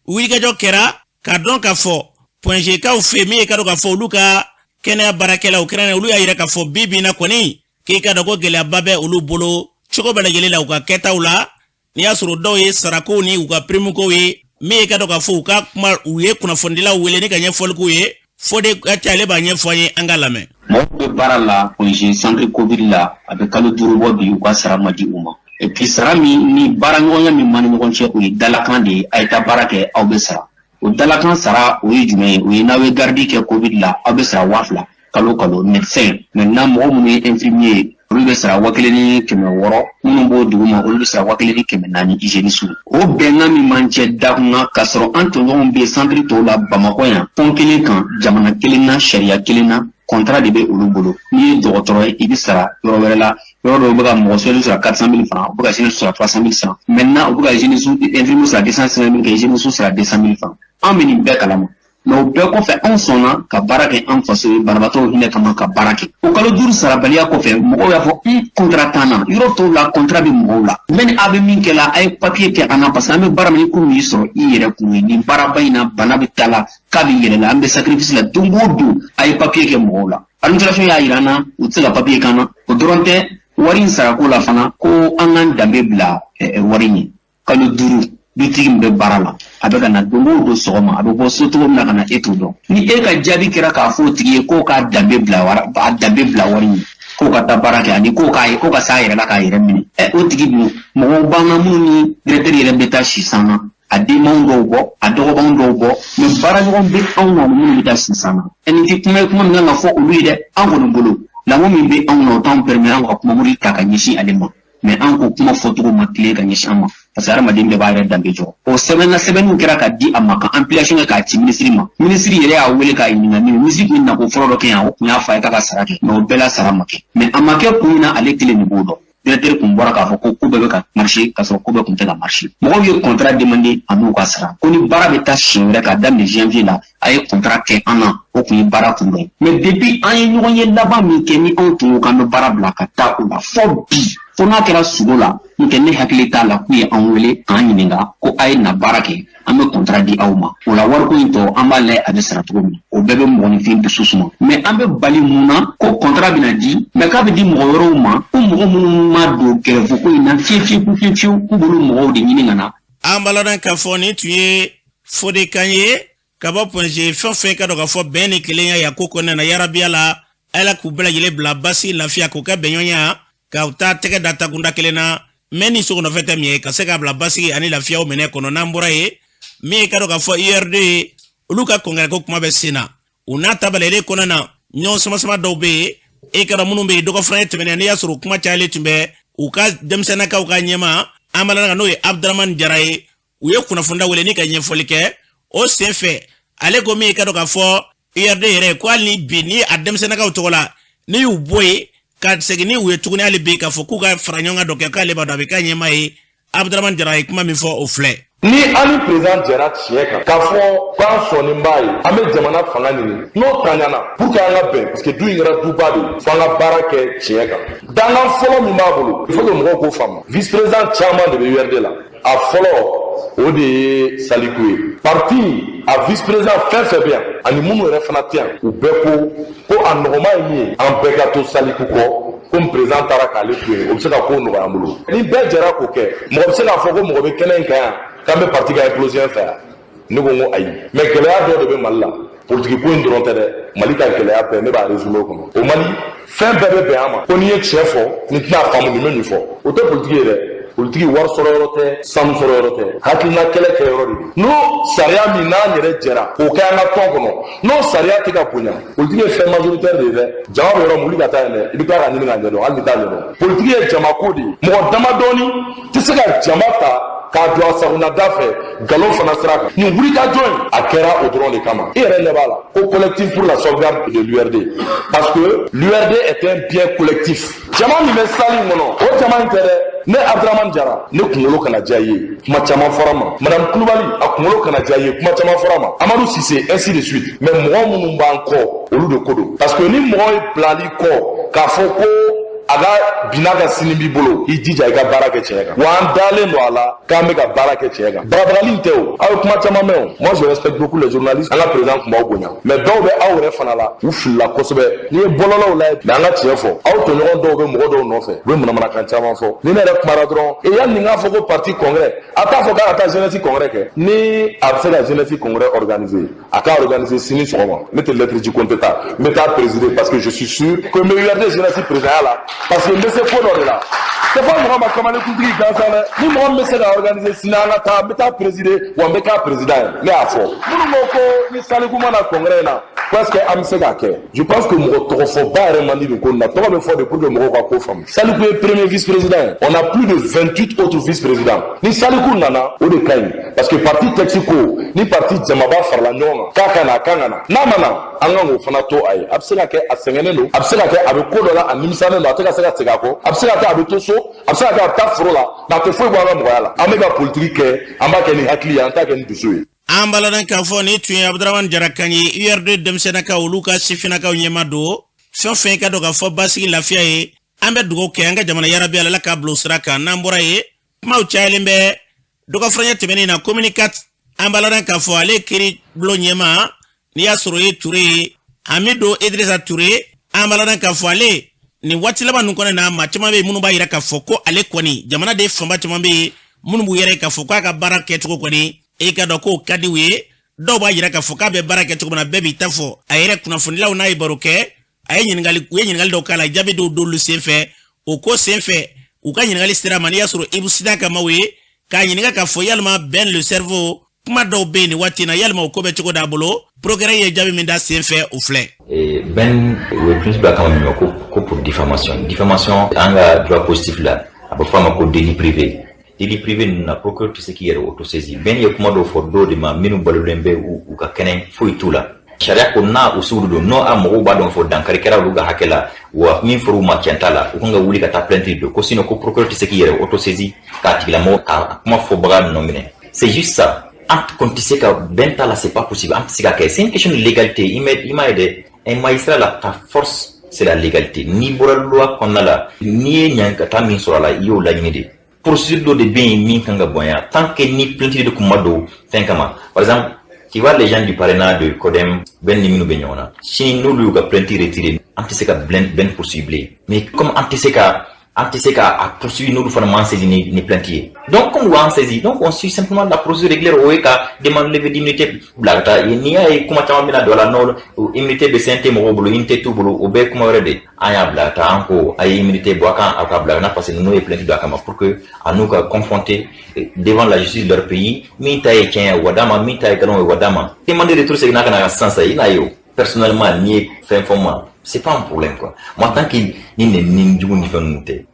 wulikajɔ kɛra ka dɔn k'a fɔ pɔnzekaw fɛ min ye ka dɔn k'a fɔ olu ka kɛnɛya baarakɛlaw kɛrɛnkɛrɛnnen olu y'a yira k'a fɔ bi na kɔni k'i ka dɔn ko gɛlɛyaba bɛ olu bolo cogo bɛɛ lajɛlen la u ka kɛtaw la n'i y'a sɔrɔ dɔw ye sarakow ni u ka primukow ye min ye ka dɔn k'a fɔ u ka kuma u ye kunnafonidilaw wele ni ka ɲɛfɔli k'u ye fo de ka ca ale b'a ɲɛfɔ an ye an ka lamɛn. Mɔgɔw bɛ baara la ONG centre Covid la a bɛ kalo 5 bɔ bi u ka sara ma di u ma et puis sara min ni baara ɲɔgɔnya min b'an ni ɲɔgɔn cɛ o ye dalakan de ye a ye taa baara kɛ aw bɛ sara o dalakan sara o ye jumɛn ye o ye n'aw ye gardi kɛ Covid la aw bɛ sara 2000 kalo kalo médecin maintenant mɔgɔ minnu ye infirmier ye olu bɛ sara 1600 minnu b'o dugu ma olu bɛ sara 1400 hygiéniste o bɛnkan min man cɛ dakunna k'a sɔrɔ an tɔɲɔgɔnw bɛ centre tɔw la Bamakɔ yan pont kelen kan jamana kelen na sariya kelen na contrat de bɛ olu bolo n'i ye dɔgɔtɔrɔ ye i bɛ sara yɔrɔ wɛrɛ la yɔrɔ dɔw bɛ ka mɔgɔ sɔrɔ sara 400,000 francs u bɛ ka hygiéniste sara 300,000 francs maintenant u bɛ ka hygiéniste infirmier sara 250,000 ka hygiéniste sara 200,000 francs an bɛ nin bɛɛ kalama mais o bɛɛ kɔfɛ anw sɔnna ka baara kɛ an faso ye banabaatɔw hinɛ kama ka baara kɛ o kalo 5 sarabaliya kɔfɛ mɔgɔw y'a fɔ contrat t'an na yɔrɔ tɔw la contrat bɛ mɔgɔw la mais ni a bɛ min kɛ la a ye papier kɛ an na parce que an bɛ baara min ko y'i sɔrɔ i yɛrɛ kun ye nin baaraba in na bana bɛ taa la k'a bɛ yɛlɛ la an bɛ sacrifice la don o don a ye papier kɛ mɔgɔw la administration y'a jira an na u tɛ se ka papier k'an na o dɔrɔn tɛ wari in sarako la fana ko an k'an danbe bila wari in ye kalo 5 dutigi min bɛ baara la a bɛ ka na don o don sɔgɔma a bɛ bɔ so cogo min na ka na e t'o dɔn ni e ka jaabi kɛra k'a fɔ o tigi ye k'o k'a danbe bila wari in k'o ka taa baara kɛ ani k'o ka s'a yɛrɛ la k'a yɛrɛ minɛ o tigi dun mɔgɔw b'an na minnu ni directeur yɛrɛ bɛ taa si san na a denbaw dɔw bɔ a dɔgɔbanw dɔw bɔ mais baaraɲɔgɔn bɛ anw na minnu bɛ taa si san na ni tɛ kuma min kan ka fɔ olu ye dɛ an kɔni bolo lamɔ min bɛ anw na o t'anw permet an ka kumamuru ta ka ɲɛsin ale ma mais an ko kuma fɔcogo ma tile ka ɲɛsin an ma parce que hadamaden bɛɛ b'a yɛrɛ danbe jɔ o sɛbɛnniw kɛra ka di a ma ka ampliation kɛ k'a ci minisiri ma minisiri yɛrɛ y'a wele k'a ɲininka minisiri tun nako fɔlɔ dɔ kɛ yan o tun y'a fɔ a ye k'a ka sara kɛ mais o bɛɛ la sara ma kɛ mais a ma kɛ kun min na ale kelen de b'o dɔn directeur kun bɔra k'a fɔ ko bɛɛ bɛ ka marché ka sɔrɔ ko bɛɛ kun tɛ ka marché mɔgɔw ye contrat demandé a n'u ka sara ko ni baara bɛ taa siɲɛ wɛrɛ k'a daminɛ janvier la a ye contrat kɛ an na o kun ye baara kun dɔ ye mais depuis an ye ɲɔgɔn ye laban min kɛ ni anw tun ko k'an bɛ baara bila ka taa o la fɔ bi fo n'a kɛra sugo la n'o tɛ ne hakili t'a la k'u ye an wele k'an ɲininka ko a ye na baara kɛ an bɛ contrat di aw ma o la wariko in tɔ an b'a lajɛ a bɛ sara cogo min o bɛɛ bɛ mɔgɔninfin dusu suma mais an bɛ bali mun na ko contrat bɛna di mais k'a bɛ di mɔgɔ wɛrɛw ma ko mɔgɔ minnu ma don gɛrɛfoko in na fiyewu k'u bolo mɔgɔw de ɲini ka na. an baladan k'a fɔ nin tun ye Fɔdekan ye ka bɔ pɔnze fɛn fɛn ka dɔn k'a fɔ bɛn ni kelenya ya ko kɔnɔna na yarabiya la ala k'u bɛɛ lajɛlen bila basi lafiya k'u kɛ bɛnɲɔgɔnya ka taa tɛgɛ da takunda kelen na mais ni sokɔnɔfɛn tɛ min ye ka se k'a bila basigi ani lafiyaw minɛ kɔnɔ n'an bɔra ye min ye ka dɔn k'a fɔ IRD olu ka kɔngɛrɛ ko kuma bɛ sen na u n'a tabalere kɔnɔ na ɲɔgɔn sama dɔw bɛ yen e kɛra minnu bɛ yen dɔgɔ fana ye tɛmɛnen n'i y'a sɔrɔ kuma cayalen tun bɛ u ka denmisɛnnakaw ka ɲɛma an bala n'o ye Abdramane Jara ye u ye kunnafonida wele ni ka ɲɛfɔli kɛ o sen fɛ ale ko min ye ka dɔn k'a fɔ IRD yɛrɛ ko hali ni bi ni a denmisɛnnakaw tɔgɔ la ni y'u bɔ ye ka segin ni u ye tuguni hali bi k'a fɔ k'u ka fara ɲɔgɔn kan dɔ kɛ k'ale b'a dɔn a bɛ k'a ɲɛma ye Abdramane Jara ye kuma min fɔ o filɛ. ni ani président jɛra tiɲɛ kan k'a fɔ k'an sɔnni b'a ye an bɛ jamana fanga ɲini n'o taɲana pour que an ka bɛn parce que du in kɛra duba de ye fo an ka baara kɛ tiɲɛ kan dangan fɔlɔ min b'a bolo il faut que mɔgɔw k'o faamu vice président caman de bɛ URD la a fɔlɔ o de ye Saliku ye parti a vice président fɛn fɛn bɛ yan ani minnu yɛrɛ fana tɛ yan u bɛɛ ko a nɔgɔma ye min ye an bɛɛ ka to Saliku kɔ comme président taara k'ale to yen o bɛ se ka ko nɔgɔya an bolo ni bɛɛ jɛra k'o kɛ mɔgɔ bɛ se k'a fɔ ko mɔgɔ bɛ kɛnɛ in kan yan k'an bɛ parti ka implosion fɛ yan ne ko n ko ayi mais gɛlɛya dɔ de bɛ Mali la politique ko in dɔrɔn tɛ dɛ Mali ka gɛlɛya bɛɛ ne b'a résumer o kɔnɔ o Mali fɛn bɛɛ bɛ bɛn an ma ko n'i ye tiɲɛ fɔ ni tɛna faamu nin bɛ nin fɔ o tɛ politique ye dɛ politique wari sɔrɔ yɔrɔ tɛ sanu sɔrɔ yɔrɔ tɛ hakilina kɛlɛ kɛ yɔrɔ de don n'o sariya min n'an yɛrɛ jɛra k'o kɛ an ka tɔn kɔnɔ n'o sariya tɛ ka bonya politique ye fɛn majoritaire de ye dɛ jama bɛ yɔrɔ wuli ka taa yen dɛ i bɛ taa ka ɲini ka ɲɛdɔn hali ni t'a ɲɛdɔn politique ye jama ko de ye mɔgɔ damadɔni tɛ se ka jama ta k'a don a sagonada fɛ nkalon fana sira kan nin wulikajɔ in a kɛra o dɔrɔn de kama i yɛrɛ ɲɛ b'a la ko collectif pour la sauvegarde de l'URD parce que l'URD est un bien collectif jama min bɛ sali in kɔnɔ o jama in tɛ dɛ ne Abdramane Jara ne kunkolo kana diya i ye kuma caman fɔra ma madame Kulibali a kunkolo kana diya i ye kuma caman fɔra ma Amadou Cissé ainsi de suite mais mɔgɔ minnu b'an kɔ olu de ko don parce que ni mɔgɔ ye bilali kɔ k'a fɔ ko a ka bina ka sini b'i bolo i jija i ka baara kɛ tiɲɛ kan wa an dalen don a la k'an bɛ ka baara kɛ tiɲɛ kan bagabagali in tɛ o aw ye kuma caman mɛn o moi je respecte beaucoup les journalistes an ka président kun b'aw bonya mais dɔw bɛ aw yɛrɛ fana la u filila kosɛbɛ n'i ye bɔlɔlɔw lajɛ mais an ka tiɲɛ fɔ aw tɔɲɔgɔn dɔw bɛ mɔgɔ dɔw nɔfɛ u bɛ manamanakan caman fɔ ni ne yɛrɛ kumara dɔrɔn e yanni n k'a fɔ ko parti congrès a t'a fɔ k'a ka taa jeunesse congrès kɛ ni a bɛ se ka jeunesse congrès organiser a k'a organiser sini sɔgɔma ne tɛ lettre ji ko n tɛ taa n bɛ taa présider parce que je suis sûr que n bɛ URD jeunesse président la parce que n bɛ se ko dɔ de la tɛ fɔ mɔgɔ ma kamalen kuntigi gansan dɛ ni mɔgɔ min bɛ se ka organiser sini an ka taa n bɛ taa présider wa n bɛ k'a président ye ne y'a fɔ minnu ko ko ni Saliku mana congrès in na presque an bɛ se k'a kɛ je pense que mɔgɔ tɔgɔfɔba yɛrɛ man di nin ko in na tɔgɔ bɛ fɔ de pour que mɔgɔw ka ko faamu Saliku ye premier vice président ye on a plus de 28 autres vice présidents ni Saliku nana o de ka ɲi parce que parti texte ko ni parti jamaba farala ɲɔgɔn kan k'a ka na a kan ka na n'a ma na an kan k'o fana to a ye a bɛ se ka kɛ a sɛgɛnnen don a bɛ se ka kɛ a bɛ ko dɔ la a nimisanen don a tɛ ka se ka segin a kɔ a bɛ se ka kɛ a bɛ to so a bɛ se ka kɛ a bɛ taa foro la nka a tɛ foyi bɔ an ka mɔgɔya la an bɛ ka politique kɛ an b'a kɛ ni hakili ye an t'a kɛ ni dusu ye. an baladan k'a fɔ ni tun ye Abdramane Jara kan ye URD denmisɛnnakaw olu ka sifinnakaw ɲɛma don fɛn o fɛn ka dɔn k'a fɔ basigi lafiya ye an bɛ dugawu kɛ an ka jamana yarabi Ala k'a bila o sira kan n'an bɔra ye kumaw cayalen bɛ dɔgɔfuranya tɛmɛnen na communiqué an baladan k'a fɔ ale kiri bulon ɲɛma n'i y'a sɔrɔ ye Ture ye Hamidu Idrissa Ture an baladan k'a fɔ ale nin waati laban ninnu kɔnɔ na maa caman bɛ yen minnu b'a yira k'a fɔ ko ale kɔni jamana de fanba caman bɛ yen minnu b'u yɛrɛ k'a fɔ k'a ka baara kɛcogo kɔni e ka dɔn k'o ka di u ye dɔw b'a yira k'a fɔ k'a bɛ baara kɛ cogo min na bɛɛ b'i ta fɔ a yɛrɛ kunnafonilaw n'a ye baro kɛ a ye ɲininkali dɔw k'a la jaabi dɔw d'olu senfɛ o ko senfɛ u ka ɲininkali sira ma n'i y'a sɔrɔ Ibou Sidan ka maaw ye k'a ɲininka k'a fɔ yalima Ben le cerveau kuma dɔw bɛ yen nin waati in na yalima o ko bɛ cogo d'a bolo progrès ye jaabi min da senfɛ o filɛ. Ben o principe kama min ko pour diffamation an ka droit positif la a bɛ fɔ a ma ko délit privé. Délit privé na procureur tɛ se k'i yɛrɛ autosaisir Ben ye kuma dɔw fɔ dɔw de ma minnu balolen bɛ u ka kɛnɛ foyi t'u la sariya ko n'a o sugu don n'o a mɔgɔw b'a dɔn fɔ dankari kɛra olu ka hakɛ la wa min fɔr'u ma tiɲɛ t'a la u kan ka wuli ka taa plainte don ko sinon ko procureur tɛ se k'i yɛrɛ autosaisir k'a tigilamɔgɔ ka kuma fɔbaga nɔ minɛ c'est juste ça an kɔni tɛ se ka Ben ta la c'est pas possible an tɛ se ka kɛ c'est une question de légalité i m'a ye dɛ un magistrat la ta force c'est la légalité n'i bɔra loi kɔnɔna la n'i ye ɲankata min sɔrɔ a la i y'o laɲini de procédure de bien min kan ka bonya tant que ni plainte de kuma do fin kama par exemple tu vois les gens du parrainage de Codem Ben ni minu be ɲɔgɔn si n'olu y'u ka plainte retiré an tɛ se ka Ben poursuivre mais comme an tɛ se ka a poursuivre n'olu fana m'an saisi ni plainte ye donc comme ou an saisi donc on suit simplement la procédure régulière o ye ka demande levée d'immunité bila ka taa n'i y'a ye kuma caman bɛna don a la n'o immunité bɛ sen tɛ mɔgɔw bolo immunité t'u bolo o bɛɛ kuma wɛrɛ de an y'a bila ka taa an ko a ye immunité bɔ a kan aw ka bila ka na parce que n'o ye plainte don a kama pour que a n'u ka confronter devant la justice de leur pays min ta ye tiɲɛ ye wa d'a ma min ta ye nkalon ye wa d'a ma demande de retour seginna ka na ka sisan sa i n'a ye o personnellement n'i ye fɛn fɔ ma c'est pas un problème quoi. Moi, en tant que le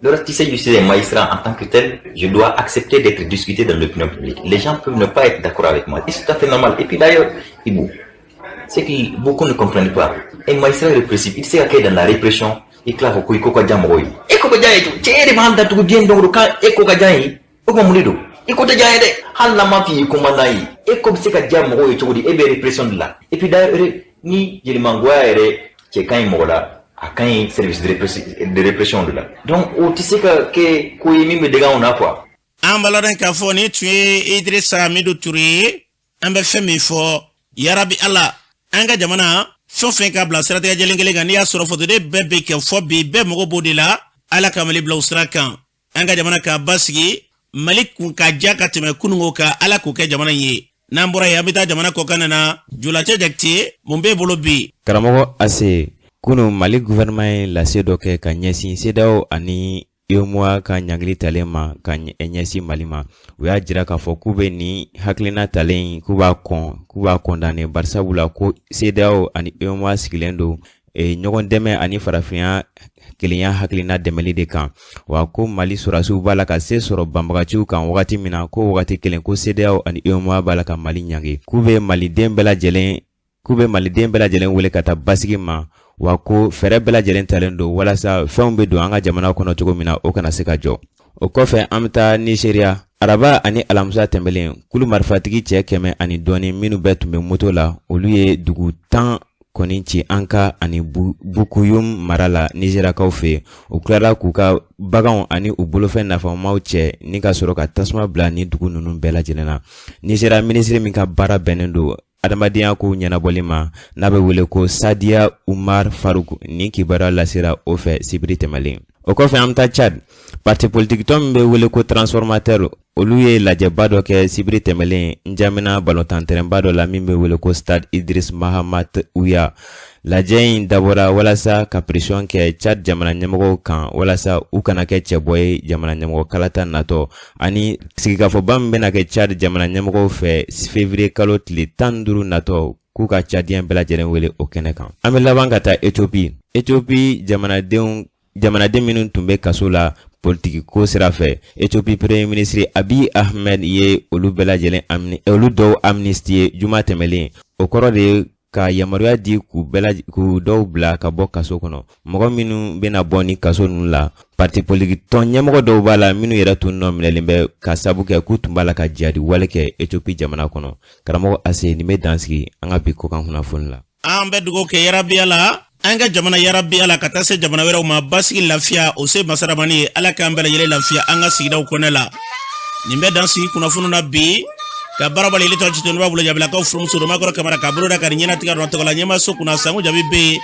reste, tu sais, je suis un magistrat en tant que tel, je dois accepter d'être discuté dans l'opinion publique. Les gens peuvent ne pas être d'accord avec moi. Et c'est tout à fait normal. Et puis d'ailleurs, c'est que beaucoup ne comprennent pas. Un magistrat répressif, il sait qu'il est dans la répression, il clave au couille, il y a iko te jaye de hal na ma fi commandant yi e ko se ka jam mo e chogodi e be répression de la et puis d'ailleurs ni jeli mangoya ere ke kan mo la a kan service de répression de la donc o ti se ka ke ko yimi me dega on a quoi ambaloren ka fo ni tu Idrissa Hamidou Touré ambe femi fo yarabi Allah anga jamana sofen ka bla stratégie jelengele ga ni ya soro foto de bebe ke fo bi be mo bodi la ala kamali bla usra kan anga jamana ka basigi malik kun ka jaka teme kunungo ka ala ko ke jamana yi nambura ya bita jamana ko kanana julache jakti mumbe bolobi karamogo ase kunu mali gouvernement la sedo ke ka nyesi sedao ani yomwa ka nyangli talema ka nyesi malima uya jira ka fo kube ni haklina talen kuba kondane barsa bula ko sedao ani yomwa sigilendo nyogon deme ani farafinya kilinya haklina demeli de kan wa ko mali surasu bala ka se soro bambagachu kan wakati mina ko wakati kelen ko sedao ani yomwa bala ka mali nyangi kube mali dembela jelen wele kata basigi ma wa ko fere bela jelen talendo wala sa fɛnw do anga jamana kono cogo mina o kana se ka jɔ o kɔfɛ amta Nigeria araba ani alamusa tɛmɛlen kulu marifatigi cɛ 100 ani dɔɔni minnu bɛ tun bɛ moto la olu ye dugu 10 kɔni ci Anka ani Bukuyum mara la Nigeriakaw fɛ o tilara k'u ka baganw ani u bolofɛn nafamaw cɛ ni ka sɔrɔ ka tasuma bila ni dugu ninnu bɛɛ lajɛlen na Nigeria ministre min ka baara bɛnnen do adamadenya ko ɲɛnabɔli ma n'a bɛ wele ko Sadia Umar Farouk ni kibaruya lasera o fɛ sibiri tɛmɛlen o kɔfɛ an bɛ taa Chad parti politique tɔn min bɛ wele ko transformateur olu ye lajɛba dɔ kɛ sibiri tɛmɛlen N'Djamena balontan terrainba dɔ la min bɛ wele ko Stade Idriss Mahamat Ouya lajɛ in dabɔra walasa ka pression kɛ Chad jamana ɲɛmɔgɔw kan walasa u kana kɛ cɛbɔ ye jamana ɲɛmɔgɔ kalata natɔ ani sigikafɔba min bɛna kɛ Chad jamana ɲɛmɔgɔw fɛ février kalo tile 15 natɔ k'u ka Chadien bɛɛ lajɛlen wele o kɛnɛ kan an bɛ laban ka taa Ethiopie jamanaden minnu tun bɛ kaso la politique ko sira fɛ Ethiopie premier ministre Abiy Ahmed ye olu bɛɛ lajɛlen olu dɔw amnistie juma tɛmɛlen o kɔrɔ de ka yamaruya di k'u dɔw bila ka bɔ kaso kɔnɔ mɔgɔ minnu bɛna bɔ ni kaso ninnu la parti politique tɔn ɲɛmɔgɔ dɔw b'a la minnu yɛrɛ tun nɔ minɛlen bɛ ka sabu kɛ k'u tun b'a la ka jihadi wale kɛ Ethiopie jamana kɔnɔ karamɔgɔ Ase nin bɛ dansigi an ka bi kokan kunnafoni la an bɛ dugawu kɛ yarabi Ala an ka jamana yarabi Ala ka taa se jamana wɛrɛw ma basigi lafiya o se masaramani ye Ala k'an bɛɛ lajɛlen lafiya an ka sigidaw kɔnɔ la nin bɛ dansigi kunnafoni na bi ka barabali ile tɔn citonu bolo jabila ka furumuso do makɔrɔ kamara ka bolo da ka ɲɛna tigɛ dɔn tɔgɔla ɲɛma so kunna sango jabi be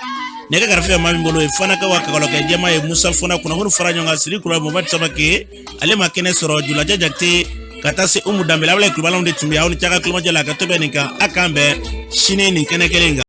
ne ka karafe ma min bolo e fana ka wa ka kɛ jɛma ye Musa Fona kunnafoni fara ɲɔgɔn kan siri kura Mohamed Sabake ale ma kɛnɛ sɔrɔ Julaja Jakite ka taa se Umu Dambele abla kubalanw de tun bɛ aw ni caka kulomajala ka tɔbɛ nin kan a kan bɛɛ sini nin kɛnɛ kelen kan